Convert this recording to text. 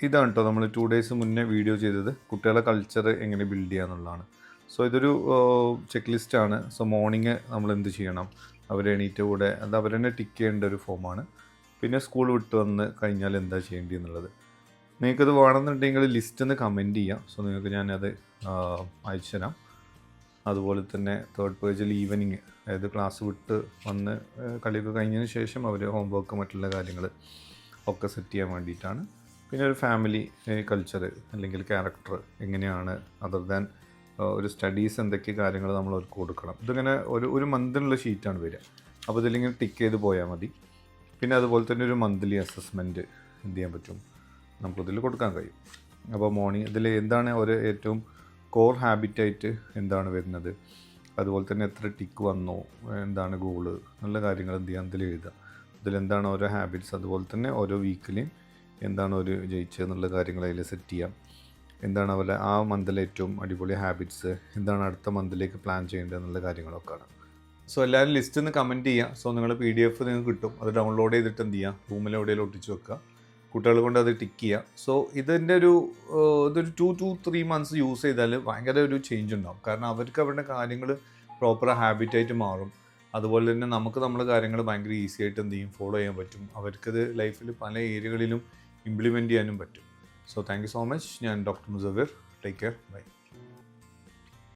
ഇതാണ് കേട്ടോ നമ്മൾ 2 ഡേയ്സ് മുന്നേ വീഡിയോ ചെയ്തത് കുട്ടികളുടെ കൾച്ചർ എങ്ങനെ ബിൽഡ് ചെയ്യുക എന്നുള്ളതാണ്. സോ ഇതൊരു ചെക്ക് ലിസ്റ്റാണ്. സോ മോർണിംഗ് നമ്മൾ എന്ത് ചെയ്യണം, അവർ എണീറ്റ കൂടെ അത് അവർ തന്നെ ടിക്ക് ചെയ്യേണ്ട ഒരു ഫോമാണ്. പിന്നെ സ്കൂൾ വിട്ട് വന്ന് കഴിഞ്ഞാൽ എന്താ ചെയ്യേണ്ടി എന്നുള്ളത്. നിങ്ങൾക്കത് വേണമെന്നുണ്ടെങ്കിൽ ലിസ്റ്റ് ഒന്ന് കമൻറ്റ് ചെയ്യാം. സോ നിങ്ങൾക്ക് ഞാനത് അയച്ചു തരാം. അതുപോലെ തന്നെ 3rd പേജിൽ ഈവനിങ്, അതായത് ക്ലാസ് വിട്ട് വന്ന് കളിയൊക്കെ കഴിഞ്ഞതിന് ശേഷം അവർ ഹോംവർക്ക് മറ്റുള്ള കാര്യങ്ങൾ ഒക്കെ സെറ്റ് ചെയ്യാൻ വേണ്ടിയിട്ടാണ്. പിന്നെ ഒരു ഫാമിലി കൾച്ചർ അല്ലെങ്കിൽ ക്യാരക്ടർ എങ്ങനെയാണ്, അതർ ദാൻ ഒരു സ്റ്റഡീസ് എന്തൊക്കെ കാര്യങ്ങൾ നമ്മൾ അവർക്ക് കൊടുക്കണം. ഇതിങ്ങനെ ഒരു മന്തിനുള്ള ഷീറ്റാണ് വരിക. അപ്പോൾ ഇതിലിങ്ങനെ ടിക്ക് ചെയ്ത് പോയാൽ മതി. പിന്നെ അതുപോലെ തന്നെ ഒരു മന്ത്ലി അസസ്മെൻറ്റ് എന്ത് ചെയ്യാൻ പറ്റും, നമുക്കിതിൽ കൊടുക്കാൻ കഴിയും. അപ്പോൾ മോർണിംഗ് ഇതിൽ എന്താണ് ഒരു ഏറ്റവും കോർ ഹാബിറ്റായിട്ട് എന്താണ് വരുന്നത്, അതുപോലെ തന്നെ എത്ര ടിക്ക് വന്നു, എന്താണ് ഗോള്, നല്ല കാര്യങ്ങൾ എന്ത് ചെയ്യാൻ ഇതിൽ എഴുതുക. ഇതിലെന്താണ് ഓരോ ഹാബിറ്റ്സ്, അതുപോലെ തന്നെ ഓരോ വീക്കിലെയും എന്താണ് ഒരു ജയിച്ചതെന്നുള്ള കാര്യങ്ങൾ അതിൽ സെറ്റ് ചെയ്യാം. എന്താണ് അവരെ ആ മന്തിലെ ഏറ്റവും അടിപൊളി ഹാബിറ്റ്സ്, എന്താണ് അടുത്ത മന്തിലേക്ക് പ്ലാൻ ചെയ്യേണ്ടത് എന്നുള്ള കാര്യങ്ങളൊക്കെയാണ്. സോ എല്ലാവരും ലിസ്റ്റ് ഒന്ന് കമൻറ്റ് ചെയ്യുക. സോ നിങ്ങൾ PDF നിങ്ങൾക്ക് കിട്ടും, അത് ഡൗൺലോഡ് ചെയ്തിട്ട് എന്ത് ചെയ്യുക, റൂമിൽ എവിടെയെങ്കിലും ഒട്ടിച്ച് വെക്കുക, കുട്ടികൾ കൊണ്ട് അത് ടിക്ക് ചെയ്യുക. സോ ഇതൊരു 2 to 3 months യൂസ് ചെയ്താൽ ഭയങ്കര ഒരു ചേഞ്ച് ഉണ്ടാവും. കാരണം അവർക്ക് അവരുടെ കാര്യങ്ങൾ പ്രോപ്പർ ഹാബിറ്റായിട്ട് മാറും. അതുപോലെ തന്നെ നമുക്ക് നമ്മുടെ കാര്യങ്ങൾ ഭയങ്കര ഈസി ആയിട്ട് എന്ത് ചെയ്യും, ഫോളോ ചെയ്യാൻ പറ്റും. അവർക്കത് ലൈഫിൽ പല ഏരിയകളിലും ഇംപ്ലിമെൻറ്റ് ചെയ്യാനും പറ്റും. So thank you so much. ഞാൻ doctor Musavvir. Take care. By.